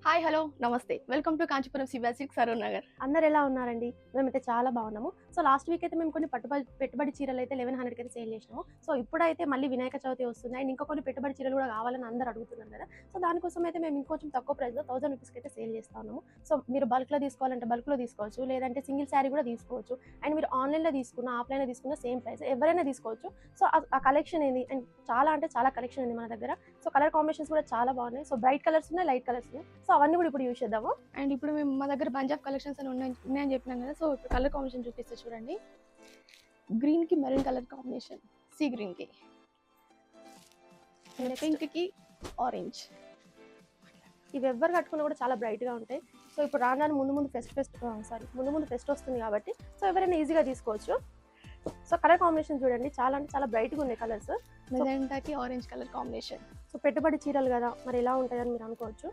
Hi hello నమస్తే welcome to Kanchipuram silk Saroor Nagar. అందరు ఎలా ఉన్నారండి? మేమైతే చాలా బాగున్నాము. సో లాస్ట్ వీక్ అయితే మేము కొన్ని పెట్టుబడి చీరలు అయితే 1100 కి సేల్ చేసినాము. సో ఇప్పుడైతే మళ్ళీ వినాయక చవితి వస్తుంది అండ్ ఇంకా కొన్ని పెట్టుబడి చీరలు కూడా కావాలని అందరూ అడుగుతున్నారు కదా. సో దానికోసం అయితే మేము ఇంకొంచెం తక్కువ ప్రైస్లో 1000 రూపీస్కి అయితే సేల్ చేస్తా ఉన్నాము. సో మీరు బల్క్లో తీసుకోవాలంటే బల్క్లో తీసుకోవచ్చు, లేదంటే సింగిల్ శారీ కూడా తీసుకోవచ్చు. అండ్ మీరు ఆన్లైన్లో తీసుకున్న ఆఫ్లైన్లో తీసుకున్న సేమ్ ప్రైస్, ఎవరైనా తీసుకోవచ్చు. సో ఆ కలెక్షన్ ఏంది అండ్ చాలా అంటే చాలా కలెక్షన్ ఉంది మన దగ్గర. సో కలర్ కాంబినేషన్స్ కూడా చాలా బాగున్నాయి. సో బ్రైట్ కలర్స్ ఉన్నాయి, లైట్ కలర్స్ ఉన్నాయి. సో అవన్నీ కూడా ఇప్పుడు యూస్ చేద్దాము. అండ్ ఇప్పుడు మేము మా దగ్గర బంచ్ ఆఫ్ కలెక్షన్స్ అని ఉన్నాయని చెప్పినాం కదా. సో ఇప్పుడు కలర్ కాంబినేషన్ చూపిస్తే చూడండి. గ్రీన్ కి maroon colour combination, sea green కి, పింక్ కి ఆరెంజ్. ఇవి ఎవరు కట్టుకున్నా కూడా చాలా బ్రైట్ గా ఉంటాయి. సో ఇప్పుడు రాను ముందు ఫెస్ట్ వస్తుంది కాబట్టి సో ఎవరైనా ఈజీగా తీసుకోవచ్చు. సో కలర్ కాంబినేషన్ చూడండి, చాలా అంటే చాలా బ్రైట్ గా ఉన్నాయి కలర్స్. మెజెంటాకి ఆరెంజ్ కలర్ కాంబినేషన్. సో పెట్టుబడి చీరలు కదా, మరి ఎలా ఉంటాయని మీరు అనుకోవచ్చు.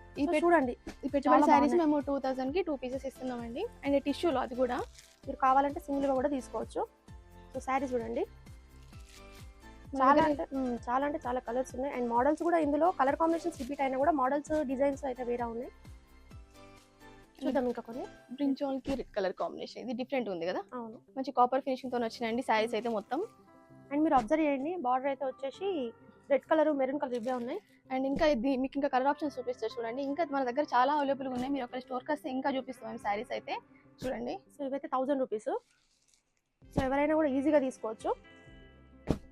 చూడండి, ఈ పెట్టుబడి శారీస్ మేము 2000 కి 2 పీసెస్ ఇస్తున్నామండి. అండ్ టిష్యూలో అది కూడా మీరు కావాలంటే సింగిల్ గా కూడా తీసుకోవచ్చు. సో శారీ చూడండి, చాలా అంటే చాలా కలర్స్ ఉన్నాయి. అండ్ మోడల్స్ కూడా ఇందులో కలర్ కాంబినేషన్స్ రిపీట్ అయినా కూడా మోడల్స్ డిజైన్స్ అయితే వేరే ఉన్నాయి. చూద్దాం ఇంకా కొన్ని. బ్రింజాల్ కి రెడ్ కలర్ కాంబినేషన్, ఇది డిఫరెంట్ ఉంది కదా. అవును, మంచి కాపర్ ఫినిషింగ్ తో వచ్చినాయండి శారీస్ అయితే మొత్తం. అండ్ మీరు అబ్జర్వ్ చేయండి, బార్డర్ అయితే వచ్చేసి రెడ్ కలర్ మెరూన్ కలర్ ఇవే ఉన్నాయి. అండ్ ఇంకా ఇది మీకు ఇంకా కలర్ ఆప్షన్స్ చూపిస్తారు చూడండి. ఇంకా మన దగ్గర చాలా అవైలబుల్గా ఉన్నాయి. మీరు ఒక స్టోర్కి వస్తే ఇంకా చూపిస్తాం శారీస్ అయితే చూడండి. సో ఇవైతే 1000 రూపీస్. సో ఎవరైనా కూడా ఈజీగా తీసుకోవచ్చు.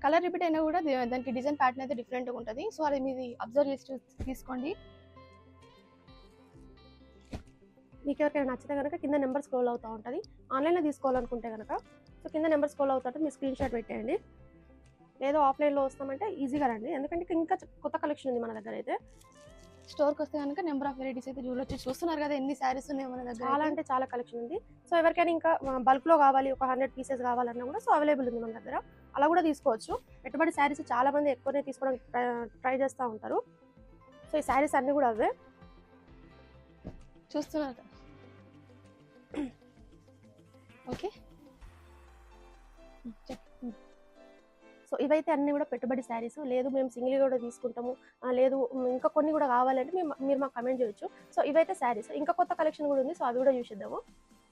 కలర్ రిపీట్ అయినా కూడా దానికి డిజైన్ ప్యాటర్న్ అయితే డిఫరెంట్గా ఉంటుంది. సో అది మీది అబ్జర్వ్ చేసి తీసుకోండి. మీకు ఎవరికైనా నచ్చితే కనుక కింద నెంబర్ స్క్రోల్ అవుతూ ఉంటుంది. ఆన్లైన్లో తీసుకోవాలనుకుంటే కనుక సో కింద నెంబర్ స్క్రోల్ అవుతుంటే మీరు స్క్రీన్ షాట్ పెట్టేయండి. లేదో ఆఫ్లైన్లో వస్తామంటే ఈజీగా రండి, ఎందుకంటే ఇంకా కొత్త కలెక్షన్ ఉంది మన దగ్గర. అయితే స్టోర్కి వస్తే కనుక నెంబర్ ఆఫ్ వెరైటీస్ అయితే చూడొచ్చు. చూస్తున్నారు కదా ఎన్ని శారీస్ ఉన్నాయి మన దగ్గర, చాలా అంటే చాలా కలెక్షన్ ఉంది. సో ఎవరికైనా ఇంకా బల్క్లో కావాలి, ఒక 100 పీసెస్ కావాలన్నా కూడా సో అవైలబుల్ ఉంది మన దగ్గర, అలా కూడా తీసుకోవచ్చు. పెట్టుబడి శారీస్ చాలా మంది ఎక్కువనే తీసుకోవడానికి ట్రై చేస్తూ ఉంటారు. సో ఈ శారీస్ అన్నీ కూడా అవే చూస్తున్నారు కదా. ఓకే, సో ఇవైతే అన్నీ కూడా పెట్టుబడి శారీస్. లేదు మేము సింగిల్ కూడా తీసుకుంటాము, లేదు ఇంకా కొన్ని కూడా కావాలంటే మీరు మాకు కమెంట్ చేయొచ్చు. సో ఇవైతే శారీస్, ఇంకా కొత్త కలెక్షన్ కూడా ఉంది. సో అవి కూడా చూసేద్దాము.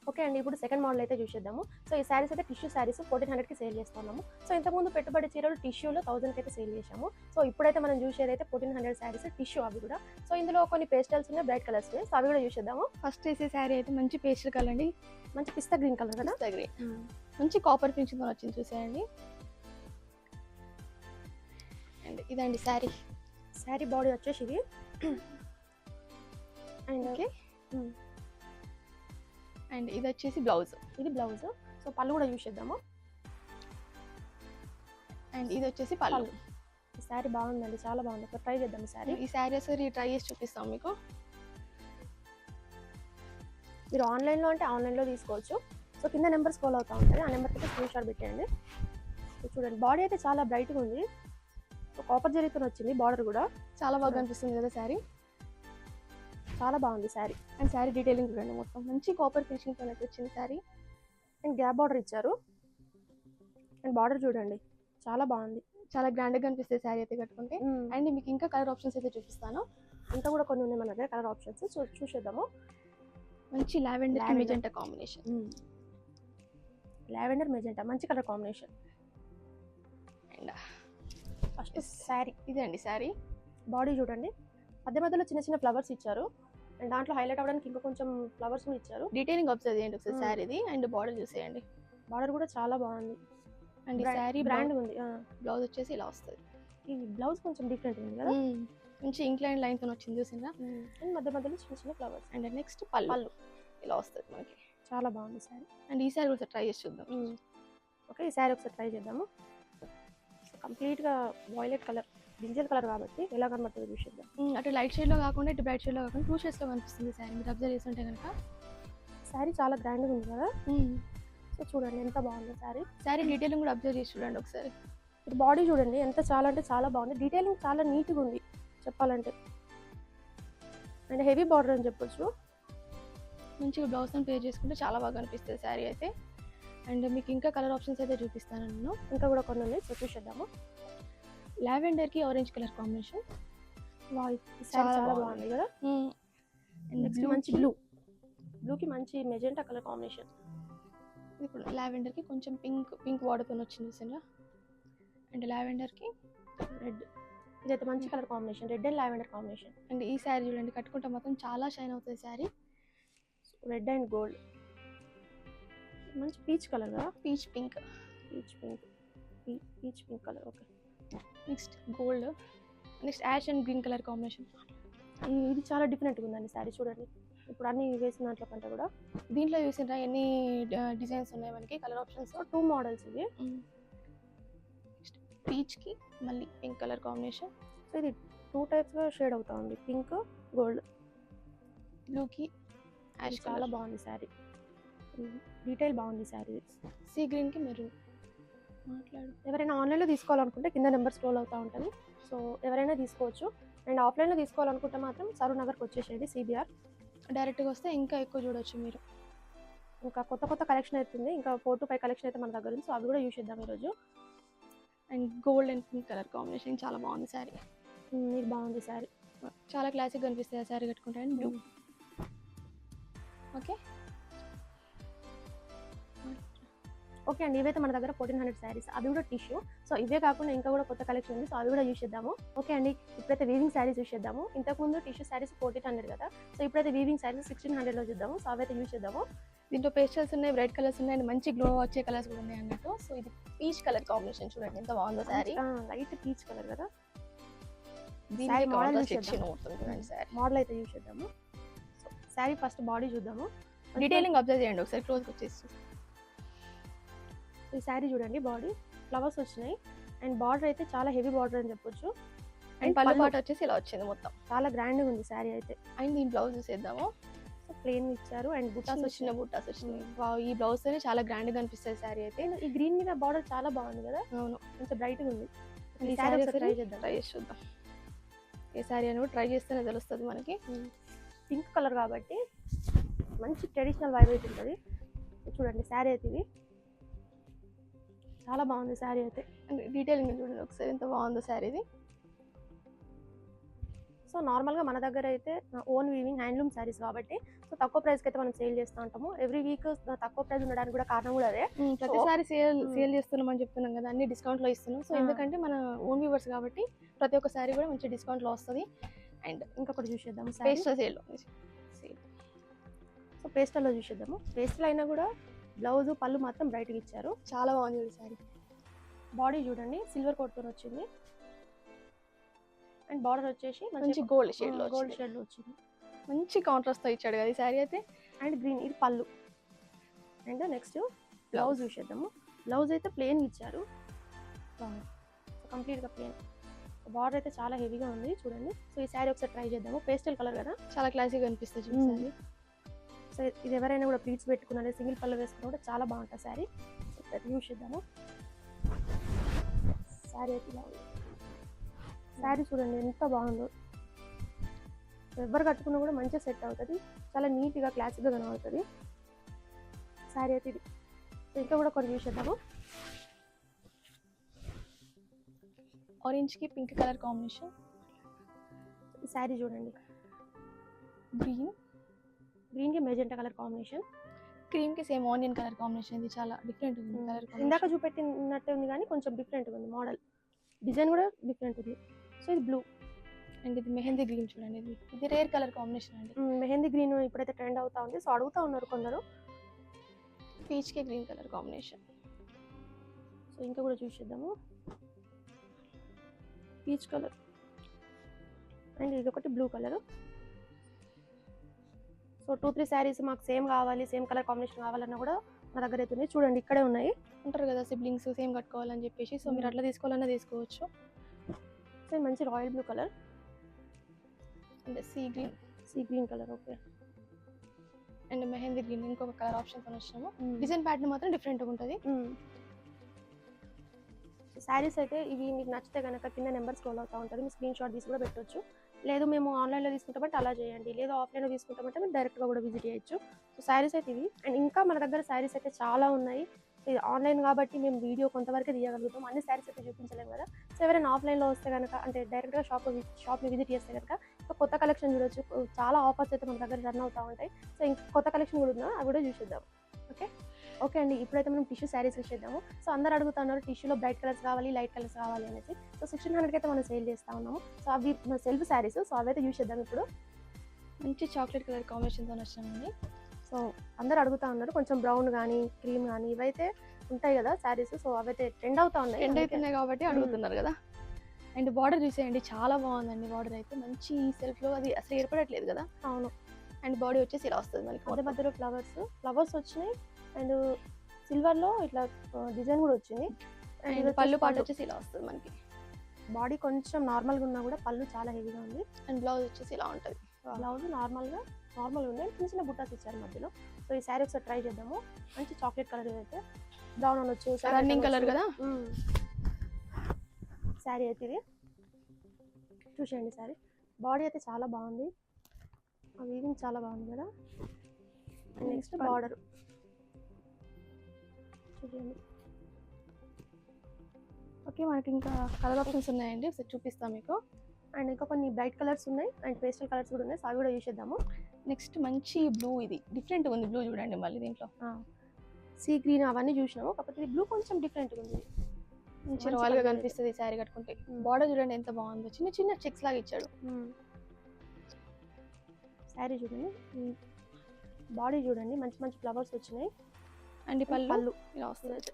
ఓకే అండి, ఇప్పుడు సెకండ్ మోడల్ అయితే చూసేద్దాము. సో ఈ శారీస్ అయితే టిష్యూ శారీస్ 1400కి సేల్ చేస్తున్నాము. సో ఇంతకుముందు పెట్టుబడి చీరలు టిష్యూలో 1000కి అయితే సేల్ చేసాము. సో ఇప్పుడైతే మనం చూసేది అయితే 1400 శారీస్ టిష్యూ, అవి కూడా. సో ఇందులో కొన్ని పేస్టల్స్ ఉన్నాయి, బ్రైట్ కలర్స్ ఉన్నాయి. సో అవి కూడా చూసేద్దాము. ఫస్ట్ వేసే శారీ అయితే మంచి పేస్టల్ కలర్ అండి, మంచి పిస్తా గ్రీన్ కలర్ కదా. పిస్తా గ్రీన్, మంచి కాపర్ ఫినిషింగ్ తో వచ్చింది చూసేయండి. అండ్ ఇదండి శారీ బాడీ వచ్చేసి ఇది. అండ్ ఓకే, అండ్ ఇది వచ్చేసి బ్లౌజ్. ఇది బ్లౌజ్. సో పళ్ళు కూడా చూసేద్దాము. అండ్ ఇది వచ్చేసి పళ్ళు. ఈ శారీ బాగుందండి, చాలా బాగుంది. ట్రై చేద్దాం ఈ శారీ. ఈ శారీ ఒకసారి ట్రై చేసి చూపిస్తాం మీకు. మీరు ఆన్లైన్లో అంటే ఆన్లైన్లో తీసుకోవచ్చు. సో కింద నెంబర్ స్క్రోల్ అవుతూ ఉంటుంది, ఆ నెంబర్కి అయితే స్క్రీన్ షాట్ పెట్టండి. చూడండి, బాడీ అయితే చాలా బ్రైట్గా ఉంది. సో కాపర్ జరీతో వచ్చింది బార్డర్ కూడా, చాలా బాగా అనిపిస్తుంది కదా శారీ. చాలా బాగుంది శారీ. అండ్ శారీ డీటెయిలింగ్ చూడండి, మొత్తం మంచి కాపర్ ఫినిషింగ్తో వచ్చింది శారీ. అండ్ గ్యాప్ బార్డర్ ఇచ్చారు. అండ్ బార్డర్ చూడండి, చాలా బాగుంది, చాలా గ్రాండ్గా కనిపిస్తుంది శారీ అయితే కట్టుకుంటే. అండ్ మీకు ఇంకా కలర్ ఆప్షన్స్ అయితే చూపిస్తాను. ఇంకా కూడా కొన్ని ఉన్నాయి మన దగ్గర కలర్ ఆప్షన్స్. చూసేద్దాము. మంచి lavender magenta combination. Lavender magenta మంచి colour combination. And first sari ఇదే అండి శారీ. బాడీ చూడండి, మధ్యలో చిన్న చిన్న ఫ్లవర్స్ ఇచ్చారు. అండ్ దాంట్లో హైలైట్ అవ్వడానికి ఇంకా కొంచెం ఫ్లవర్స్ కూడా ఇచ్చారు. డీటెయిలింగ్ అబ్జర్వ్ చేయండి ఒకసారి శారీది. అండ్ బార్డర్ చూసేయండి, బార్డర్ కూడా చాలా బాగుంది. అండ్ ఈ శారీ బ్రాండ్ ఉంది. బ్లౌజ్ వచ్చేసి ఇలా వస్తుంది. ఈ బ్లౌజ్ కొంచెం డిఫరెంట్ ఉంది కదా, మంచి ఇంక్లైన్ లైన్ తో వచ్చింది చూసిందా. అండ్ మధ్యలో చిన్న చిన్న ఫ్లవర్స్. అండ్ నెక్స్ట్ పళ్ళు ఇలా వస్తుంది మనకి, చాలా బాగుంది శారీ. అండ్ ఈ శారీ కూడా ట్రై చేసి చూద్దాం. ఓకే, ఈ శారీ ఒకసారి ట్రై చేద్దాము. కంప్లీట్గా వాయిలెట్ కలర్ బ్రింజల్ కలర్ కాబట్టి ఎలా కనబడుతుందో చూసేద్దాం. అటు లైట్ షేడ్లో కాకుండా ఇటు బ్రైట్ షేడ్లో కాకుండా 2 షేడ్స్లో కనిపిస్తుంది శారీ. మీరు అబ్జర్వ్ చేస్తుంటే కనుక శారీ చాలా గ్రాండ్గా ఉంది కదా. సో చూడండి ఎంత బాగుంది శారీ. శారీ డీటెయిలింగ్ కూడా అబ్జర్వ్ చేసి చూడండి ఒకసారి. ఇప్పుడు బాడీ చూడండి ఎంత చాలా అంటే చాలా బాగుంది. డీటెయిలింగ్ చాలా నీట్గా ఉంది చెప్పాలంటే. అండ్ హెవీ బార్డర్ అని చెప్పొచ్చు. మంచిగా బ్లౌజ్ని పేర్ చేసుకుంటే చాలా బాగా అనిపిస్తుంది శారీ అయితే. అండ్ మీకు ఇంకా కలర్ ఆప్షన్స్ అయితే చూపిస్తాను నేను. ఇంకా కూడా కొన్ని ఉన్నాయి, సో చూసేద్దాము. లావెండర్కి ఆరెంజ్ కలర్ కాంబినేషన్ చాలా బాగుంది కదా. అండ్ నెక్స్ట్ మంచి బ్లూకి మంచి మెజెంటా కలర్ కాంబినేషన్. ఇప్పుడు లావెండర్కి కొంచెం పింక్ వాడుతో వచ్చింది చూసారా. అండ్ లావెండర్కి రెడ్, ఇదైతే మంచి colour combination, red and lavender combination. And ఈ శారీ చూడండి కట్టుకుంటే మాత్రం చాలా షైన్ అవుతుంది శారీ. రెడ్ అండ్ గోల్డ్, మంచి పీచ్ కలర్ కదా. Peach pink colour. Okay, next gold, next ash and green colour combination. ఇది చాలా డిఫరెంట్గా ఉందండి శారీ చూడండి. ఇప్పుడు అన్ని వేసిన దాంట్లో కంటే కూడా దీంట్లో చూసినరా ఎన్ని డిజైన్స్ ఉన్నాయి మనకి, కలర్ ఆప్షన్స్. 2 మోడల్స్ ఇవి. నెక్స్ట్ పీచ్కి మళ్ళీ పింక్ కలర్ కాంబినేషన్. సో ఇది 2 టైప్స్గా షేడ్ అవుతా ఉంది, పింక్ గోల్డ్. బ్లూకి యాష్ చాలా బాగుంది శారీ, డీటెయిల్ బాగుంది శారీ. సీ గ్రీన్కి మెరూన్. మాట్లాడు. ఎవరైనా ఆన్లైన్లో తీసుకోవాలనుకుంటే కింద నెంబర్ స్క్రోల్ అవుతూ ఉంటుంది, సో ఎవరైనా తీసుకోవచ్చు. అండ్ ఆఫ్లైన్లో తీసుకోవాలనుకుంటే మాత్రం సరూర్ నగర్కి వచ్చేసేది, CBR. డైరెక్ట్గా వస్తే ఇంకా ఎక్కువ చూడొచ్చు మీరు. ఇంకా కొత్త కలెక్షన్ అవుతుంది, ఇంకా 4 to 5 కలెక్షన్ అయితే మన దగ్గర ఉంది, సో అవి కూడా యూస్ చేద్దాం ఈరోజు. And gold and pink colour combination చాలా బాగుంది శారీ. ఇది బాగుంది శారీ, చాలా క్లాసిక్గా అనిపిస్తుంది ఆ శారీ కట్టుకుంటే. And blue. ఓకే అండి, ఇవైతే మన దగ్గర 1400 శారీస్, అవి కూడా టిష్యూ. సో ఇవే కాకుండా ఇంకా కూడా కొత్త కలెక్షన్ ఉంది, సో అవి కూడా యూస్ చేద్దాము. ఓకే అండి, ఇప్పుడైతే వీవింగ్ శారీస్ యూస్ చేద్దాము. ఇంతకుముందు టిష్యూ శారీస్ 1400 కదా, సో ఇప్పుడైతే వీవింగ్ శారీస్ 1600లో చూద్దాము. సో అవైతే యూస్ చేద్దాము. దీంట్లో పేస్టల్స్ ఉన్నాయి, బ్రైట్ కలర్స్ ఉన్నాయి, అండ్ మంచి గ్లో వచ్చే కలర్స్ కూడా ఉన్నాయి అన్నట్టు. సో ఇది పీచ్ కలర్ కాంబినేషన్ చూడండి ఎంత బాగుందో శారీ. లైట్ పీచ్ కలర్ కదా. దీని మోడల్ అయితే యూస్ చేద్దాము. సో శారీ ఫస్ట్ బాడీ చూద్దాము. డీటెయిలింగ్ అబ్జర్వ్ చేయండి ఒకసారి క్లోజ్కి వచ్చేసి. ఈ శారీ చూడండి, బాడీ ఫ్లవర్స్ వచ్చినాయి అండ్ బార్డర్ అయితే చాలా హెవీ బార్డర్ అని చెప్పొచ్చు. అండ్ పళ్ళు పాట వచ్చేసి ఇలా వచ్చింది మొత్తం, చాలా గ్రాండ్గా ఉంది శారీ అయితే. అండ్ దీని బ్లౌజ్ చూసేద్దాము. సో ప్లెయిన్ ఇచ్చారు అండ్ బుటాస్ వచ్చిన బుటాస్ వచ్చినాయి. ఈ బ్లౌజ్ తోనే చాలా గ్రాండ్గా అనిపిస్తుంది శారీ అయితే. ఈ గ్రీన్ మీద బార్డర్ చాలా బాగుంది కదా. అవును, కొంచెం బ్రైట్గా ఉంది. ఈ శారీ ట్రై చేసి చూద్దాం. ఏ శారీ అని కూడా ట్రై చేస్తేనే తెలుస్తుంది మనకి. పింక్ కలర్ కాబట్టి మంచి ట్రెడిషనల్ వైబ్ అయితే ఉంటుంది. చూడండి శారీ అయితే ఇది చాలా బాగుంది శారీ అయితే. డీటెయిలింగ్ చూడండి ఒకసారి ఎంత బాగుందో శారీ ఇది. సో నార్మల్గా మన దగ్గర అయితే ఓన్ వీవింగ్ హ్యాండ్లూమ్ శారీస్ కాబట్టి సో తక్కువ ప్రైస్కి అయితే మనం సేల్ చేస్తూ ఉంటాము. ఎవ్రీ వీక్ తక్కువ ప్రైస్ ఉండడానికి కూడా కారణం కూడా అదే. ప్రతిసారి సేల్ చేస్తున్నాం అని చెప్తున్నాం కదా, అన్ని డిస్కౌంట్లో ఇస్తున్నాం. సో ఎందుకంటే మన ఓన్ వ్యూవర్స్ కాబట్టి ప్రతి ఒక్క శారీ కూడా మంచి డిస్కౌంట్లో వస్తుంది. అండ్ ఇంకొకటి చూసేద్దాము, పేస్టల్ సేల్. సో పేస్టల్లో చూసేద్దాము. పేస్టల్ అయినా కూడా బ్లౌజ్ పళ్ళు మాత్రం బ్రైట్గా ఇచ్చారు, చాలా బాగుంది శారీ. బాడీ చూడండి సిల్వర్ కోట్తో వచ్చింది అండ్ బార్డర్ వచ్చేసి మంచి గోల్డ్ షేడ్లో వచ్చింది. మంచి కాంట్రాస్ట్తో ఇచ్చాడు కదా ఈ శారీ అయితే. అండ్ గ్రీన్, ఇది పళ్ళు. అండ్ నెక్స్ట్ బ్లౌజ్ చూసేద్దాము. బ్లౌజ్ అయితే ప్లెయిన్ ఇచ్చారు, కంప్లీట్గా ప్లెయిన్. బార్డర్ అయితే చాలా హెవీగా ఉంది చూడండి. సో ఈ శారీ ఒకసారి ట్రై చేద్దాము. పేస్టల్ కలర్ కదా, చాలా క్లాసిక్గా అనిపిస్తుంది చూడండి. సో ఇది ఎవరైనా కూడా ప్లీట్స్ పెట్టుకున్నా సింగిల్ పళ్ళు వేసుకున్నా కూడా చాలా బాగుంటుంది శారీ. యూస్ చేద్దాము. శారీ అయితే ఇలా ఉంది. శారీ చూడండి ఎంత బాగుందో. ఎవరు కట్టుకున్నా కూడా మంచిగా సెట్ అవుతుంది, చాలా నీట్గా క్లాసిక్గా కనబడుతుంది శారీ అయితే ఇది. సో ఇంకా కూడా కొన్ని యూస్ చేద్దాము. ఆరెంజ్కి పింక్ కలర్ కాంబినేషన్. ఈ శారీ చూడండి, గ్రీన్కి మెజెంటా కలర్ కాంబినేషన్. క్రీమ్కి సేమ్ ఆనియన్ కలర్ కాంబినేషన్. ఇది చాలా డిఫరెంట్ ఉంది కలర్. ఇందాక చూపెట్టినట్టే ఉంది కానీ కొంచెం డిఫరెంట్గా ఉంది, మోడల్ డిజైన్ కూడా డిఫరెంట్ ఉంది. సో ఇది బ్లూ అండ్ ఇది మెహందీ గ్రీన్ చూడండి. ఇది రేర్ కలర్ కాంబినేషన్ అండి. మెహందీ గ్రీన్ ఇప్పుడైతే ట్రెండ్ అవుతా ఉంది, సో అడుగుతూ ఉన్నారు కొందరు. పీచ్కి గ్రీన్ కలర్ కాంబినేషన్. సో ఇంకా కూడా చూసేద్దాము. పీచ్ కలర్ అండ్ ఇది ఒకటి బ్లూ కలర్. సో 2-3 శారీస్ మాకు సేమ్ కావాలి, సేమ్ కలర్ కాంబినేషన్ కావాలన్నా కూడా మా దగ్గర అయితే ఉన్నాయి. చూడండి ఇక్కడే ఉన్నాయి. ఉంటారు కదా సిబ్లింగ్స్ సేమ్ కట్టుకోవాలని చెప్పేసి, సో మీరు అట్లా తీసుకోవాలన్నా తీసుకోవచ్చు. సో మంచి royal blue colour and sea green colour. Okay. And mehndi green ఇంకొక కలర్ ఆప్షన్తో వచ్చినాము. డిజైన్ ప్యాటర్న్ మాత్రం డిఫరెంట్గా ఉంటుంది. శారీస్ అయితే ఇవి మీకు నచ్చితే కనుక కింద నెంబర్ స్క్రోల్ అవుతూ ఉంటుంది, మీరు స్క్రీన్ షాట్ తీసి కూడా పెట్టొచ్చు. లేదు మేము ఆన్లైన్లో తీసుకుంటామంటే అలా చేయండి, లేదు ఆఫ్లైన్లో తీసుకుంటామంటే మీరు డైరెక్ట్గా కూడా విజిట్ చేయొచ్చు. సో శారీస్ అయితే ఇవి. అండ్ ఇంకా మన దగ్గర శారీస్ అయితే చాలా ఉన్నాయి. ఇది ఆన్లైన్ కాబట్టి మేము వీడియో కొంతవరకు తీయగలుగుతాం, అన్ని శారీస్ అయితే చూపించలేము కదా. సో ఎవరైనా ఆఫ్లైన్లో వస్తే కనుక అంటే డైరెక్ట్గా షాప్ని విజిట్ చేస్తే కనుక ఇంకా కొత్త కలెక్షన్ చూడొచ్చు. చాలా ఆఫర్స్ అయితే మన దగ్గర రన్ అవుతూ ఉంటాయి. సో ఇంకా కొత్త కలెక్షన్ కూడా ఉందా అవి కూడా చూసేద్దాం. ఓకే అండి, ఇప్పుడైతే మనం టిష్యూ శారీస్ చూసేద్దాము. సో అందరు అడుగుతున్నారు టిష్యూలో బ్రైట్ కలర్స్ కావాలి, లైట్ కలర్స్ కావాలి అనేసి. సో 1600 అయితే మనం సేల్ చేస్తూ ఉన్నాము. సో అవి సెల్ఫ్ శారీస్, సో అవైతే చూసేద్దాం. ఇప్పుడు మంచి చాక్లెట్ కలర్ కాంబినేషన్తో వచ్చినామండి. సో అందరు అడుగుతూ ఉన్నారు కొంచెం బ్రౌన్ కానీ క్రీమ్ కానీ ఇవైతే ఉంటాయి కదా శారీస్, సో అవైతే ట్రెండ్ అవుతా ఉన్నాయి. ట్రెండ్ అవుతున్నాయి కాబట్టి అడుగుతున్నారు కదా. అండ్ బార్డర్ చూసేయండి, చాలా బాగుందండి. బార్డర్ అయితే మంచి సెల్ఫ్లో అది అసలు ఏర్పడట్లేదు కదా. అవును. అండ్ బాడీ వచ్చేసి ఇలా వస్తుంది మనకి, మధ్య మధ్యలో ఫ్లవర్స్ వచ్చినాయి. అండ్ సిల్వర్లో ఇట్లా డిజైన్ కూడా వచ్చింది. అండ్ పళ్ళు పాటు వచ్చేసి ఇలా వస్తుంది మనకి. బాడీ కొంచెం నార్మల్గా ఉన్నా కూడా పళ్ళు చాలా హెవీగా ఉంది. అండ్ బ్లౌజ్ వచ్చేసి ఇలా ఉంటుంది. బ్లౌజ్ నార్మల్గా ఉంది, చిన్న చిన్న బుట్టాస్ ఇచ్చారు మధ్యలో. సో ఈ శారీ ఒకసారి ట్రై చేద్దాము. మంచి చాక్లెట్ కలర్ అయితే బ్రౌన్ అనొచ్చు, రన్నింగ్ కలర్ కదా శారీ అయితే ఇది. చూసేయండి శారీ బాడీ అయితే చాలా బాగుంది, వీవింగ్ చాలా బాగుంది కదా. అండ్ నెక్స్ట్ బార్డర్ చూడండి. ఓకే, మనకి ఇంకా కలర్ ఆప్షన్స్ ఉన్నాయండి, ఒకసారి చూపిస్తాం మీకు. అండ్ ఇంకా కొన్ని బ్రైట్ కలర్స్ ఉన్నాయి అండ్ పేస్టల్ కలర్స్ కూడా ఉన్నాయి, సో అవి కూడా చూసేద్దాము. నెక్స్ట్ మంచి బ్లూ, ఇది డిఫరెంట్గా ఉంది బ్లూ చూడండి. మళ్ళీ దీంట్లో సీ గ్రీన్ అవన్నీ చూసినాము, కాకపోతే ఇది బ్లూ కొంచెం డిఫరెంట్గా ఉంది, మంచి రాయల్గా కనిపిస్తుంది శారీ కట్టుకుంటే. బార్డర్ చూడండి ఎంత బాగుందో, చిన్న చిన్న చెక్స్ లాగా ఇచ్చాడు. శారీ చూడండి, బాడీ చూడండి, మంచి మంచి ఫ్లవర్స్ వచ్చినాయి. అండ్ పళ్ళు ఇలా వస్తుంది.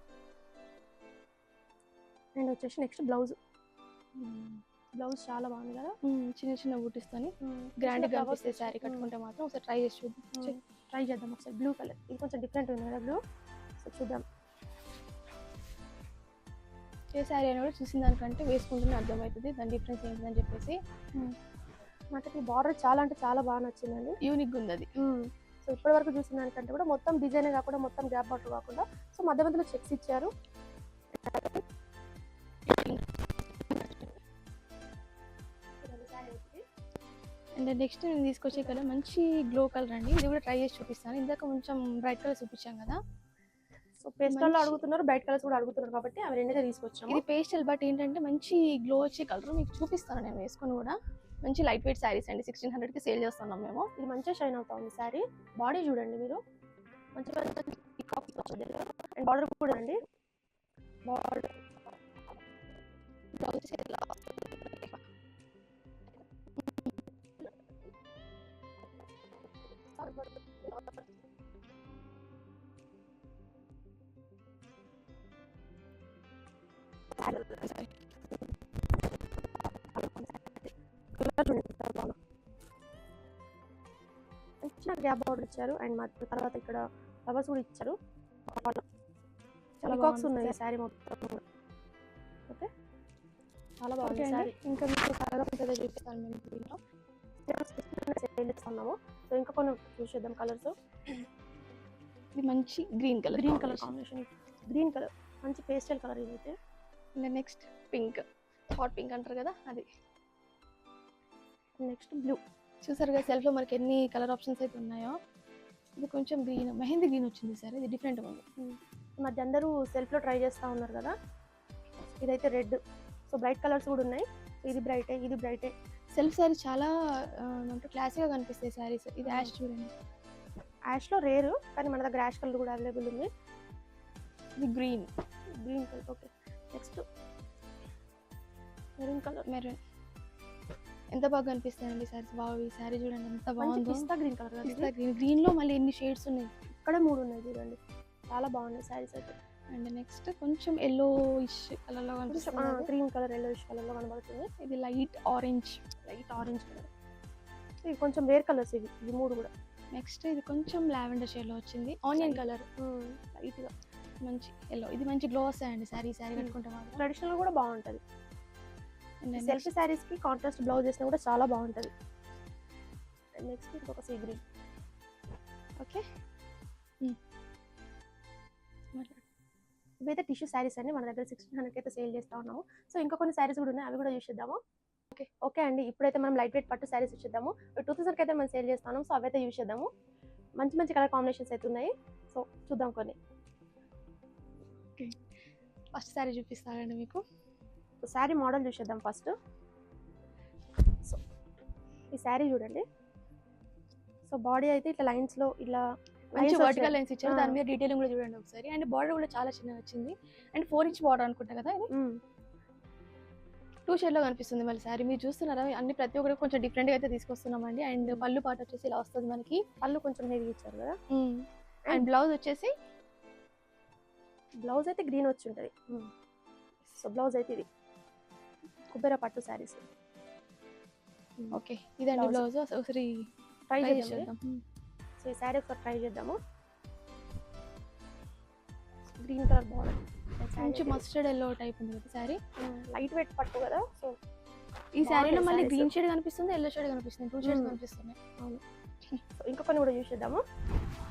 అండ్ వచ్చేసి నెక్స్ట్ బ్లౌజ్ చాలా బాగుంది కదా, చిన్న చిన్న బూటీస్తోని గ్రాండ్ గా కనిపిస్తుంది శారీ కట్టుకుంటే మాత్రం. ఒకసారి ట్రై చేసి చేద్దాం ఒకసారి. బ్లూ కలర్ ఇది కొంచెం డిఫరెంట్ ఉంది కదా బ్లూ, సో చూద్దాం. ఏ శారీ అయినా కూడా చూసిన దానికంటే వేసుకుంటూనే అర్థమవుతుంది దాని డిఫరెన్స్ ఏంటని చెప్పేసి. నాకు ఈ బార్డర్ చాలా అంటే చాలా బాగా నచ్చిందండి, యూనిక్గా ఉంది అది. సో ఇప్పటి వరకు చూసిన దానికంటే కూడా మొత్తం డిజైన్ కాకుండా మొత్తం గ్యాప్ బార్డర్ కాకుండా సో మధ్య మధ్యలో చెక్స్ ఇచ్చారు. అండ్ నెక్స్ట్ నేను తీసుకొచ్చే కలర్ మంచి గ్లో కలర్ అండి, ఇది కూడా ట్రై చేసి చూపిస్తాను. ఇందాక కొంచెం బ్రైట్ కలర్ చూపించాం కదా. సో పేస్టల్లో అడుగుతున్నారు, బ్రైట్ కలర్స్ కూడా అడుగుతున్నారు కాబట్టి అవి రెండుగా తీసుకొచ్చాము. ఇది పేస్టల్ బట్ ఏంటంటే మంచి గ్లో వచ్చే కలర్ మీకు చూపిస్తాను నేను వేసుకొని కూడా. మంచి లైట్ వెయిట్ శారీస్ అండి, 1600కి సేల్ చేస్తున్నాం మేము. ఇది మంచిగా షైన్ అవుతా ఉంది శారీ. బాడీ చూడండి మీరు, మంచిగా అండ్ బార్డర్ కూడా అండి. బార్డర్ చిన్న గ్యాప్ బార్డర్ ఇచ్చారు అండ్ మధ్య తర్వాత ఇక్కడ ఫ్లవర్స్ కూడా ఇచ్చారు. పీకాక్స్ ఉన్నాయి ఈ శారీ మొత్తం. ఓకే, చాలా బాగుంది శారీ. ఇంకా మీకు కలర్ ఉంటుందో చూపిస్తాను మేము దీంట్లో. సేల్ చేస్తున్నాము, సో ఇంకా కొన్ని చూసేద్దాం కలర్స్. ఇది మంచి green colour combination, green colour మంచి పేస్టల్ కలర్ ఇదైతే. నెక్స్ట్ పింక్, హాట్ పింక్ అంటారు కదా అది. Next blue. చూసారు కదా సెల్ఫ్లో మనకి ఎన్ని కలర్ ఆప్షన్స్ అయితే ఉన్నాయో. ఇది కొంచెం గ్రీన్, మెహందీ గ్రీన్ వచ్చింది సార్, ఇది డిఫరెంట్గా ఉంది. ఈ మధ్య అందరూ సెల్ఫ్లో ట్రై చేస్తూ ఉన్నారు కదా. ఇదైతే రెడ్, సో బ్రైట్ కలర్స్ కూడా ఉన్నాయి. ఇది బ్రైటే, ఇది బ్రైటే. సెల్ఫ్ శారీ చాలా అంటే క్లాసీగా కనిపిస్తాయి శారీస్. ఇది యాష్ చూడండి, యాష్లో రేరు కానీ మన దగ్గర యాష్ కలర్ కూడా అవైలబుల్ ఉంది. ఇది green colour. Okay, next maroon. ఎంత బాగా కనిపిస్తాయండి శారీస్. బాగా ఈ శారీ చూడండి ఎంత బాగుంది. పిస్తా గ్రీన్ కలర్, గ్రీన్ లో మళ్ళీ ఎన్ని షేడ్స్ ఉన్నాయి, ఇక్కడ 3 ఉన్నాయి చూడండి. చాలా బాగున్నాయి శారీస్ అయితే. అండ్ నెక్స్ట్ కొంచెం ఎల్లో ఇష్ కలర్ లో కనిపిస్తుంది, క్రీమ్ కలర్ ఎల్లో ఇష్ కలర్ లో కనబడుతుంది. ఇది లైట్ ఆరెంజ్ కలర్. ఇది కొంచెం రేర్ కలర్స్ ఇవి 3 కూడా. నెక్స్ట్ ఇది కొంచెం లావెండర్ షేడ్ లో వచ్చింది, ఆనియన్ కలర్ లైట్ గా మంచి ఎల్లో. ఇది మంచి గ్లో వస్తాయండి శారీ కట్టుకుంటే మాత్రం. ట్రెడిషనల్ కూడా బాగుంటుంది. సెల్ఫీ శారీస్కి కాంట్రాస్ట్ బ్లౌజ్ వేసినా కూడా చాలా బాగుంటుంది. అండ్ నెక్స్ట్ ఇంకొక సీ గ్రీన్. ఓకే. ఇవైతే టిష్యూ శారీస్ అండి, మన దగ్గర 1600 అయితే సేల్ చేస్తూ ఉన్నాము. సో ఇంకా కొన్ని శారీస్ కూడా ఉన్నాయి, అవి కూడా చూసేద్దాము. ఓకే అండి, ఇప్పుడైతే మనం లైట్ వెయిట్ పట్టు శారీస్ చూసేద్దాము. 2000 అయితే మనం సేల్ చేస్తాము. సో అవైతే యూజ్ చేద్దాము. మంచి మంచి కలర్ కాంబినేషన్స్ అయితే ఉన్నాయి. సో చూద్దాం కొన్ని. ఫస్ట్ శారీ చూపిస్తానండి మీకు. సో శారీ మోడల్ చూసేద్దాం ఫస్ట్. సో ఈ శారీ చూడండి. సో బాడీ అయితే ఇట్లా లైన్స్లో ఇలా మంచి వర్టికల్ లైన్స్ ఇచ్చారు. దాని మీద డీటెయిలింగ్ కూడా చూడండి ఒకసారి. అండ్ బార్డర్ కూడా చాలా చిన్నగా వచ్చింది. అండ్ 4 ఇంచ్ బార్డర్ అనుకుంటా కదా ఇది. 2 షేడ్ లో కనిపిస్తుంది మళ్ళీ శారీ. మీరు చూస్తున్నారా, అన్ని ప్రతి ఒక్కరికి కొంచెం డిఫరెంట్ గా అయితే తీసుకొస్తున్నామండి. అండ్ పళ్ళు పాట వచ్చేసి ఇలా వస్తుంది మనకి. పళ్ళు కొంచెం హెవీ ఇచ్చారు కదా. అండ్ బ్లౌజ్ వచ్చేసి బ్లౌజ్ అయితే గ్రీన్ వచ్చి ఉంటుంది. సో బ్లౌజ్ అయితే ఇది కుబేరా పట్టు శారీస్. ఓకే, ఇదండి బ్లౌజ్. ఒకసారి ట్రై చేద్దాం. సో ఈ శారీ ఒకసారి ట్రై చేద్దాము. గ్రీన్ కలర్ బార్డర్, మంచి మస్టర్డ్ ఎల్లో టైప్ ఉంది కదా శారీ. లైట్ వెయిట్ పట్టు కదా. సో ఈ శారీలో మళ్ళీ గ్రీన్ షేడ్ కనిపిస్తుంది, ఎల్లో షేడ్ కనిపిస్తుంది, 2 షేడ్స్ కనిపిస్తున్నాయి. అవును. సో ఇంకా కొన్ని కూడా చూసేద్దాము.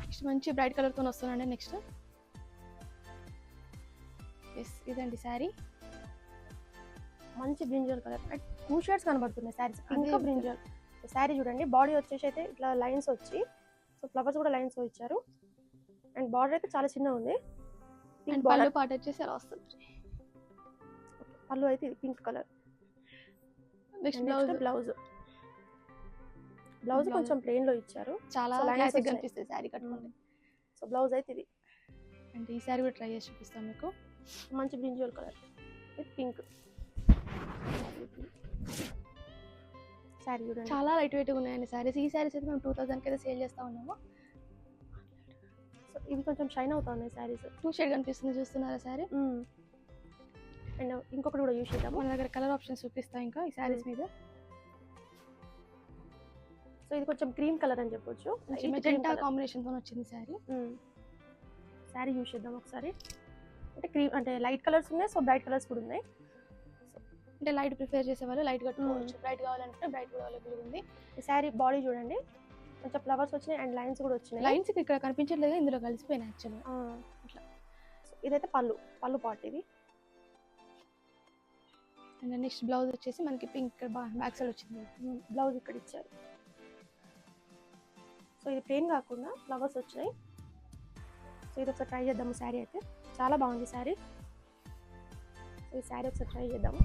నెక్స్ట్ మంచి బ్రైట్ కలర్ తో వస్తున్నాండి. నెక్స్ట్ ఇదండి శారీ. మంచి బ్రింజల్ కలర్, 2 షేడ్స్ కనబడుతున్నాయి శారీస్. ఇంకా బ్రింజల్ శారీ చూడండి. బాడీ వచ్చేసి అయితే ఇట్లా లైన్స్ వచ్చి, సో ఫ్లవర్స్ కూడా లైన్స్ ఇచ్చారు. అండ్ బార్డర్ అయితే చాలా చిన్నగా ఉంది. అండ్ పళ్ళు పాట వచ్చేసి అలా వస్తుంది. పళ్ళు అయితే ఇది పింక్ కలర్. నెక్స్ట్ బ్లౌజ్ కొంచెం ప్లెయిన్ లో ఇచ్చారు. చాలా క్లాసిక్ కనిపిస్తుంది శారీ కట్టుకుంటే. సో బ్లౌజ్ అయితే ఇది. అంటే ఈ శారీ కూడా ట్రై చేసి చూపిస్తాను మీకు. మంచి brinjal colour with pink sari చూడండి. చాలా లైట్ వెయిట్ గా ఉన్నాయండి శారీస్. ఈ శారీస్ అయితే మేము 2000 అయితే సేల్ చేస్తా ఉన్నాము. సో ఇవి కొంచెం షైన్ అవుతా ఉన్నాయి శారీస్. 2 షేడ్ కనిపిస్తుంది, చూస్తున్నారా శారీ. అండ్ ఇంకొకటి కూడా యూజ్ చేద్దాము. మన దగ్గర కలర్ ఆప్షన్స్ చూపిస్తాం ఇంకా ఈ శారీస్ మీద. సో ఇది కొంచెం క్రీమ్ కలర్ అని చెప్పొచ్చు. మెజెంటా కాంబినేషన్ తో వచ్చింది శారీ. శారీ యూజ్ చేద్దాం ఒకసారి. అంటే క్రీమ్ అంటే లైట్ కలర్స్ ఉన్నాయి. సో బ్రైట్ కలర్స్ కూడా ఉన్నాయి. అంటే లైట్ ప్రిఫర్ చేసే వాళ్ళు లైట్ కట్టుకోవచ్చు, బ్రైట్ కావాలంటే బ్రైట్ కూడా అవైలబుల్ ఉంది. ఈ శారీ బాడీ చూడండి, కొంచెం ఫ్లవర్స్ వచ్చినాయి అండ్ లైన్స్ కూడా వచ్చినాయి. లైన్స్ ఇక్కడ కనిపించట్లేదు, ఇందులో కలిసిపోయినాయి యాక్చువల్గా అట్లా. సో ఇదైతే పళ్ళు పార్ట్ ఇది. అండ్ నెక్స్ట్ బ్లౌజ్ వచ్చేసి మనకి పింక్ బ్యాక్ సైడ్ వచ్చింది. బ్లౌజ్ ఇక్కడ ఇచ్చారు. సో ఇది ప్లెయిన్ కాకుండా ఫ్లవర్స్ వచ్చినాయి. సో ఇది ఒకసారి ట్రై చేద్దాము. శారీ అయితే చాలా బాగుంది శారీ. సో ఈ శారీ ఒకసారి ట్రై చేద్దాము.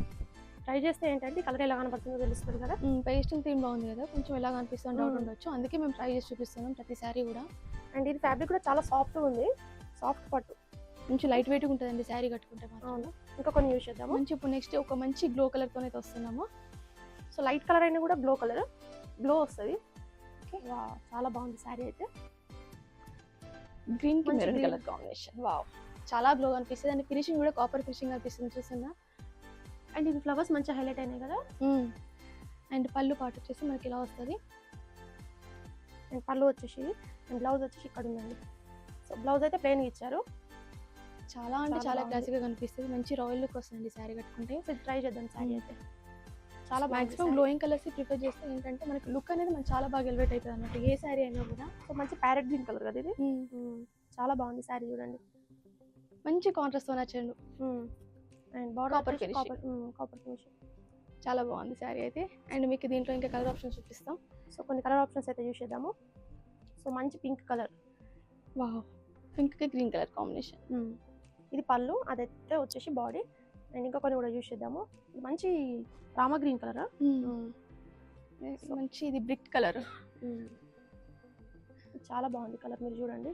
ట్రై చేస్తే ఏంటంటే కలర్ ఎలా కనబడుతుందో తెలుస్తుంది కదా. పేస్టల్ థీమ్ బాగుంది కదా, కొంచెం ఎలా కనిపిస్తుంది డౌట్ ఉండొచ్చు, అందుకే మేము ట్రై చేసి చూపిస్తున్నాం ప్రతి శారీ కూడా. అండ్ ఇది ఫ్యాబ్రిక్ కూడా చాలా సాఫ్ట్గా ఉంది. సాఫ్ట్ పట్టు మంచి లైట్ వెయిట్గా ఉంటుందండి శారీ కట్టుకుంటే. అవును. ఇంకా కొన్ని యూజ్ చేద్దాము. మంచి ఇప్పుడు నెక్స్ట్ ఒక మంచి గ్లో కలర్తో అయితే వస్తున్నాము. సో లైట్ కలర్ అయినా కూడా గ్లో వస్తుంది. ఓకే, చాలా బాగుంది శారీ అయితే. గ్రీన్ కి మెరూన్ కలర్ కాంబినేషన్. వావ్, చాలా గ్లో కనిపిస్తుంది. అండ్ ఫినిషింగ్ కూడా కాపర్ ఫినిషింగ్ కనిపిస్తుంది, చూస్తుందా. అండ్ ఇది ఫ్లవర్స్ మంచిగా హైలైట్ అయినాయి కదా. అండ్ పళ్ళు పాటు వచ్చేసి మనకి ఇలా వస్తుంది. అండ్ పళ్ళు వచ్చేసి అండ్ బ్లౌజ్ వచ్చేసి ఇక్కడ ఉందండి. సో బ్లౌజ్ అయితే ప్లెయిన్ ఇచ్చారు. చాలా అంటే చాలా క్లాసిక్గా కనిపిస్తుంది. మంచి రాయల్ లుక్ వస్తుంది శారీ కట్టుకుంటే. సో ట్రై చేద్దాం శారీ అయితే. చాలా మాక్సిమం గ్లోయింగ్ కలర్స్ ప్రిఫర్ చేస్తే ఏంటంటే మనకి లుక్ అనేది మనకి చాలా బాగా ఎలివేట్ అవుతుంది అన్నట్టు ఏ శారీ అయినా కూడా. సో మంచి ప్యారెట్ గ్రీన్ కలర్ కదా ఇది. చాలా బాగుంది శారీ చూడండి. మంచి కాంట్రాస్ట్ తో నచ్చండు. అండ్ బార్డర్ కాపర్ ఫినిషింగ్ చాలా బాగుంది శారీ అయితే. అండ్ మీకు దీంట్లో ఇంకా కలర్ ఆప్షన్స్ చూపిస్తాం. సో కొన్ని కలర్ ఆప్షన్స్ అయితే యూజ్ చేద్దాము. సో మంచి పింక్ కలర్. వావ్, పింక్ కి గ్రీన్ కలర్ కాంబినేషన్. ఇది పళ్ళు, అదైతే వచ్చేసి బాడీ. అండ్ ఇంకా కొన్ని కూడా యూజ్ చేద్దాము. మంచి రామా గ్రీన్ కలర్. మంచి ఇది బ్రిక్ కలర్. చాలా బాగుంది కలర్, మీరు చూడండి.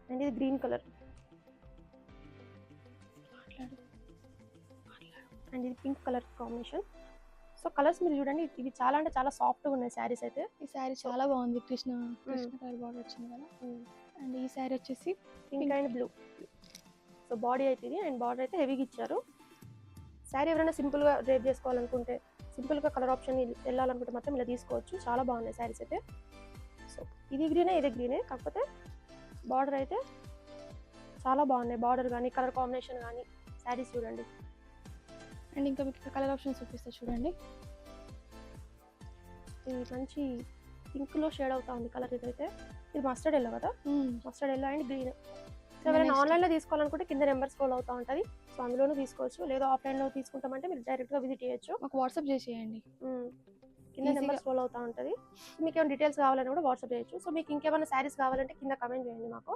అండ్ ఇది గ్రీన్ కలర్. అండ్ ఇది pink colour combination. So colours మీరు చూడండి, ఇవి చాలా అంటే చాలా సాఫ్ట్గా ఉన్నాయి శారీస్ అయితే. ఈ శారీ చాలా బాగుంది, కృష్ణ కలర్ బార్డర్ వచ్చింది కదా. అండ్ ఈ శారీ వచ్చేసి pink and blue. So body అయితే ఇది అండ్ బార్డర్ అయితే హెవీగా ఇచ్చారు. శారీ ఎవరైనా సింపుల్గా డ్రేప్ చేసుకోవాలనుకుంటే, సింపుల్గా కలర్ ఆప్షన్ వెళ్ళాలనుకుంటే మాత్రం ఇలా తీసుకోవచ్చు. చాలా బాగున్నాయి శారీస్ అయితే. సో ఇది గ్రీనే, ఇదే గ్రీనే, కాకపోతే బార్డర్ అయితే చాలా బాగున్నాయి. బార్డర్ కానీ కలర్ కాంబినేషన్ కానీ శారీస్ చూడండి. అండ్ ఇంకా మీకు కలర్ ఆప్షన్స్ చూపిస్తా చూడండి. ఇది మంచి పింక్లో షేడ్ అవుతా ఉంది కలర్. ఇదైతే ఇది మస్టర్డ్ ఎల్లో కదా, mustard yellow and green. So ఎవరైనా ఆన్లైన్లో తీసుకోవాలనుకుంటే కింద నెంబర్ స్క్రోల్ అవుతూ ఉంటుంది. సో అందులోనూ తీసుకోవచ్చు, లేదా ఆఫ్లైన్లో తీసుకుంటామంటే మీరు డైరెక్ట్గా విజిట్ చేయొచ్చు. మాకు వాట్సాప్ చేసేయండి. కింద నెంబర్ స్క్రోల్ అవుతూ ఉంటుంది. మీకు ఏమైనా డీటెయిల్స్ కావాలని కూడా వాట్సాప్ చేయొచ్చు. సో మీకు ఇంకేమైనా శారీస్ కావాలంటే కింద కమెంట్ చేయండి మాకు.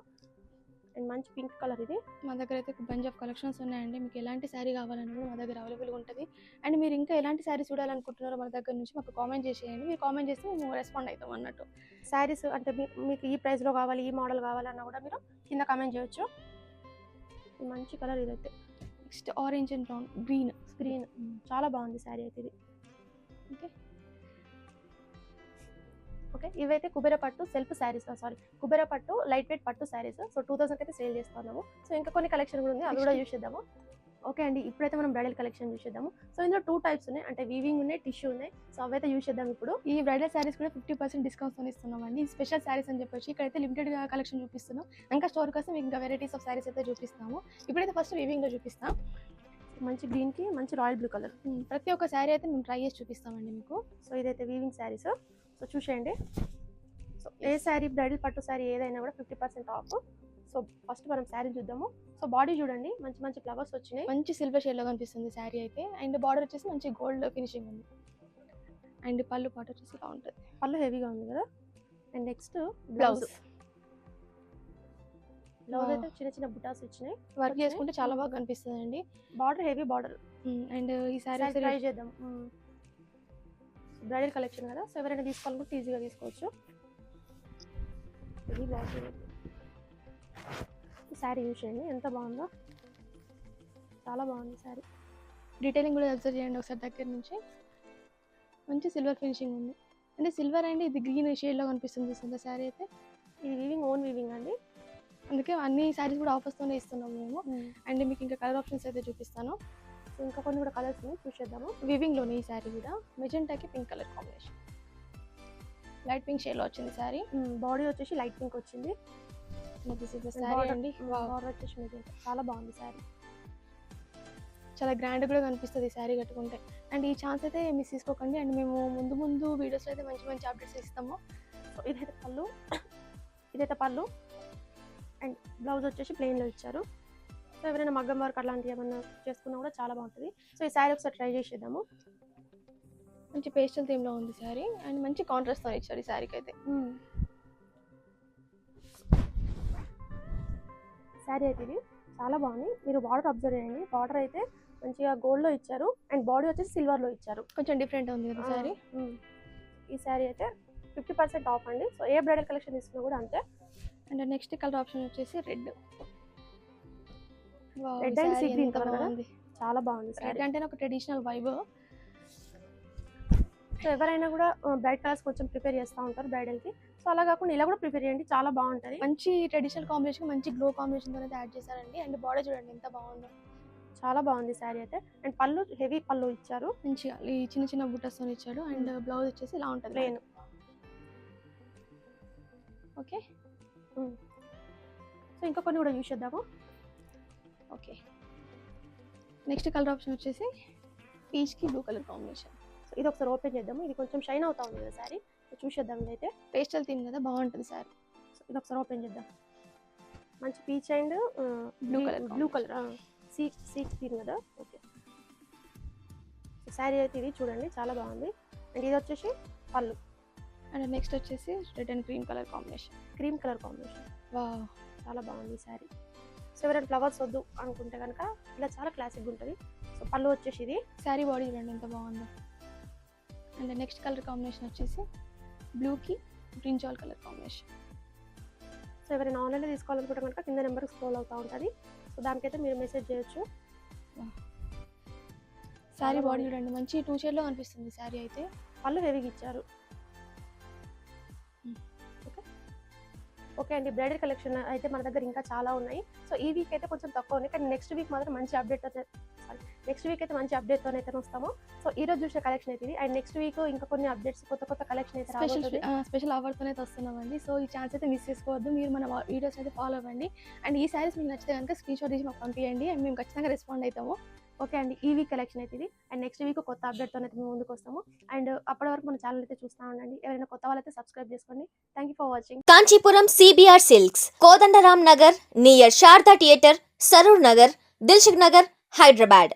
అండ్ మంచి పింక్ కలర్ ఇది. మా దగ్గర అయితే బంచ్ ఆఫ్ కలెక్షన్స్ ఉన్నాయండి. మీకు ఎలాంటి శారీ కావాలన్నా కూడా మా దగ్గర అవైలబుల్గా ఉంటుంది. అండ్ మీరు ఇంకా ఎలాంటి శారీ చూడాలనుకుంటున్నారో మన దగ్గర నుంచి మాకు కామెంట్ చేసేయండి. మీరు కామెంట్ చేస్తే మేము రెస్పాండ్ అవుతాం అన్నట్టు. శారీస్ అంటే మీకు ఈ ప్రైస్లో కావాలి, ఈ మోడల్ కావాలన్నా కూడా మీరు కింద కామెంట్ చేయొచ్చు. మంచి కలర్ ఇదైతే. Next orange and brown green చాలా బాగుంది శారీ అయితే ఇది. ఓకే ఓకే, ఇవైతే కుబేర పట్టు సెల్ఫ్ శారీస్, కుబేర పట్టు లైట్ వెయిట్ పట్టు శారీస్. సో 2000 అయితే సేల్ చేస్తున్నాము. సో ఇంకా కొన్ని కలెక్షన్ కూడా ఉంది, అది కూడా యూస్ చేద్దాము. ఓకే అండి, ఇప్పుడైతే మనం బ్రైడల్ కలెక్షన్ యూస్ చేద్దాము. సో ఇందులో 2 టైప్స్ ఉన్నాయి, అంటే వీవింగ్ ఉన్నాయి, టిష్యూ ఉన్నాయి. సో అవైతే యూస్ చేద్దాం. ఇప్పుడు ఈ బ్రైడల్ శారీస్ కూడా 50% డిస్కౌంట్తో ఇస్తున్నామండి. ఈ స్పెషల్ శారీస్ అని చెప్పొచ్చు. ఇక్కడైతే లిమిటెడ్గా కలెక్షన్ చూపిస్తున్నాం. ఇంకా స్టోర్ కోసం మీకు ఇంకా వెరైటీస్ ఆఫ్ శారీస్ అయితే చూపిస్తాము. ఇప్పుడైతే ఫస్ట్ వీవింగ్లో చూపిస్తాం. మంచి గ్రీన్కి మంచి రాయల్ బ్లూ కలర్. ప్రతి ఒక్క శారీ అయితే మేము ట్రై చేసి చూపిస్తామండి మీకు. సో ఇదైతే వీవింగ్ శారీస్. సో చూసేయండి. సో ఏ శారీ బ్రైడల్ పట్టు శారీ ఏదైనా కూడా 50% ఆఫ్. సో ఫస్ట్ మనం శారీ చూద్దాము. సో బాడీ చూడండి, మంచి మంచి ఫ్లవర్స్ వచ్చినాయి. మంచి సిల్వర్ షేడ్లో కనిపిస్తుంది శారీ అయితే. అండ్ బార్డర్ వచ్చేసి మంచి గోల్డ్ ఫినిషింగ్ ఉంది. అండ్ పళ్ళు పాటు వచ్చేసి ఇలా ఉంటుంది. పళ్ళు హెవీగా ఉంది కదా. అండ్ నెక్స్ట్ బ్లౌజ్ అయితే చిన్న చిన్న బుటాస్ వచ్చినాయి. వర్క్ చేసుకుంటే చాలా బాగా కనిపిస్తుంది అండి. Border heavy border. అండ్ ఈ శారీ ట్రై చేద్దాం. బ్రైడల్ కలెక్షన్ కదా, సో ఎవరైనా తీసుకోవాలనుకుంటే ఈజీగా తీసుకోవచ్చు. ఇది బాగుంది. శారీ యూస్ చేయండి, ఎంత బాగుందో, చాలా బాగుంది శారీ. డీటెయిలింగ్ కూడా అబ్జర్వ్ చేయండి ఒకసారి దగ్గర నుంచి. మంచి సిల్వర్ ఫినిషింగ్ ఉంది. అంటే సిల్వర్ అండి, ఇది గ్రీన్ షేడ్లో కనిపిస్తుంది చూస్తుందా శారీ అయితే. ఇది వీవింగ్, ఓన్ వీవింగ్ అండి. అందుకే అన్ని శారీస్ కూడా ఆఫర్స్తోనే ఇస్తున్నాం మేము. అండ్ మీకు ఇంకా కలర్ ఆప్షన్స్ అయితే చూపిస్తాను. ఇంకా కొన్ని కూడా కలర్స్ చూసేద్దాము. వీవింగ్లోనే ఈ శారీ కూడా మెజెంటాకి pink colour combination, light pink షేడ్లో వచ్చింది శారీ. బాడీ వచ్చేసి లైట్ పింక్ వచ్చింది. శారీ అండి బార్డర్ వచ్చేసి మెజెంటా, చాలా బాగుంది శారీ. చాలా గ్రాండ్ కూడా కనిపిస్తుంది శారీ కట్టుకుంటే. అండ్ ఈ ఛాన్స్ అయితే మిస్ తీసుకోకండి. అండ్ మేము ముందు వీడియోస్లో అయితే మంచి మంచి అప్డేట్స్ ఇస్తాము. సో ఇదైతే పళ్ళు అండ్ బ్లౌజ్ వచ్చేసి ప్లెయిన్లో ఇచ్చారు. సో ఎవరైనా మగ్గం వర్క్ అలాంటివి ఏమన్నా చేసుకున్నా కూడా చాలా బాగుంటుంది. సో ఈ శారీ ఒకసారి ట్రై చేసేద్దాము. మంచి పేస్టల్ థీమ్లో ఉంది శారీ. అండ్ మంచి కాంట్రాస్ట్తో ఇచ్చారు ఈ శారీకి అయితే. శారీ అయితే ఇది చాలా బాగుంది. మీరు బార్డర్ అబ్జర్వ్ చేయండి. బార్డర్ అయితే మంచిగా గోల్డ్లో ఇచ్చారు. అండ్ బాడీ వచ్చేసి సిల్వర్లో ఇచ్చారు. కొంచెం డిఫరెంట్ ఉంది కదా శారీ. ఈ శారీ అయితే 50% ఆఫ్ అండి. సో ఏ బ్రైడల్ కలెక్షన్ తీసుకున్నా కూడా అంతే. అండ్ నెక్స్ట్ కలర్ ఆప్షన్ వచ్చేసి red and sea green colour కదా, చాలా బాగుంది. రెడ్ అంటే ఒక ట్రెడిషనల్ వైబ్. సో ఎవరైనా కూడా బ్రైట్ కలర్స్ కొంచెం ప్రిపేర్ చేస్తూ ఉంటారు బ్రైడల్కి. సో అలా కాకుండా ఇలా కూడా ప్రిపేర్ చేయండి, చాలా బాగుంటుంది. మంచి ట్రెడిషనల్ కాంబినేషన్, మంచి గ్లో కాంబినేషన్తో అయితే యాడ్ చేశారండి. అండ్ బార్డర్ చూడండి ఎంత బాగుందో, చాలా బాగుంది శారీ అయితే. అండ్ పళ్ళు హెవీ పళ్ళు ఇచ్చారు, మంచిగా ఈ చిన్న చిన్న బుట్టస్తో ఇచ్చాడు. అండ్ బ్లౌజ్ వచ్చేసి ఇలా ఉంటుంది ప్లెయిన్. ఓకే, సో ఇంకా కొన్ని కూడా యూస్ చేద్దాము. ఓకే, నెక్స్ట్ కలర్ ఆప్షన్ వచ్చేసి పీచ్కి బ్లూ కలర్ కాంబినేషన్. సో ఇది ఒకసారి ఓపెన్ చేద్దాము. ఇది కొంచెం షైన్ అవుతా ఉంది కదా శారీ, చూసేద్దాం. ఇదైతే పేస్టల్ థీమ్ కదా, బాగుంటుంది శారీ. సో ఇది ఒకసారి ఓపెన్ చేద్దాం. మంచి peach and blue colour seek theme కదా. ఓకే, సో శారీ అయితే ఇది చూడండి, చాలా బాగుంది. అండ్ ఇది వచ్చేసి పళ్ళు. అండ్ నెక్స్ట్ వచ్చేసి red and cream colour combination. Wow, చాలా బాగుంది శారీ. సో ఎవరైనా ఫ్లవర్స్ వద్దు అనుకుంటే కనుక ఇలా చాలా క్లాసిక్గా ఉంటుంది. సో పళ్ళు వచ్చేసి ఇది. శారీ బాడీ చూడండి ఎంత బాగుందో. అండ్ నెక్స్ట్ కలర్ కాంబినేషన్ వచ్చేసి బ్లూకి బ్రింజాల్ కలర్ కాంబినేషన్. సో ఎవరైనా ఆన్లైన్లో తీసుకోవాలనుకుంటే కనుక కింద నెంబర్కి స్క్రోల్ అవుతూ ఉంటుంది. సో దానికైతే మీరు మెసేజ్ చేయొచ్చు. శారీ బాడీ చూడండి, మంచి 2 షేడ్లో కనిపిస్తుంది శారీ అయితే. పళ్ళు హెవీగా ఇచ్చారు. ఓకే అండి, బ్రైడల్ కలెక్షన్ అయితే మన దగ్గర ఇంకా చాలా ఉన్నాయి. సో ఈ వీక్ అయితే కొంచెం తక్కువ ఉన్నాయి, కానీ నెక్స్ట్ వీక్ మాత్రం మంచి అప్డేట్తో అయితే వస్తాము. సో ఈ రోజు చూసే కలెక్షన్ అయితే ఇది. అండ్ నెక్స్ట్ వీక్ ఇంకా కొన్ని అప్డేట్స్, కొత్త కలెక్షన్ అయితే స్పెషల్ ఆఫర్తో అయితే వస్తున్నామండి. సో ఈ ఛాన్స్ అయితే మిస్ చేసుకోవద్దు. మీరు మన వీడియోస్ అయితే ఫాలో అవ్వండి. అండ్ ఈ శారీస్ మీకు నచ్చితే కనుక స్క్రీన్ షాట్ తీసి మాకు పంపించండి. అండ్ మేము ఖచ్చితంగా రెస్పాండ్ అవుతాము. ఓకే అండి, ఈ వీక్ కలెక్షన్ అయితే ఇది. అండ్ నెక్స్ట్ వీక్ కొత్త అప్డేట్తో అయితే మేము ముందుకు వస్తాము. అండ్ అప్పటి వరకు మన ఛానల్ అయితే చూస్తూ ఉండండి. ఎవరైనా కొత్త వాళ్ళైతే సబ్స్క్రైబ్ చేసుకోండి. Thank you for watching. Kanchipuram CBR silks, Kodandaram Nagar near Sharada theatre, Saroor Nagar, Dilsukh Nagar, Hyderabad.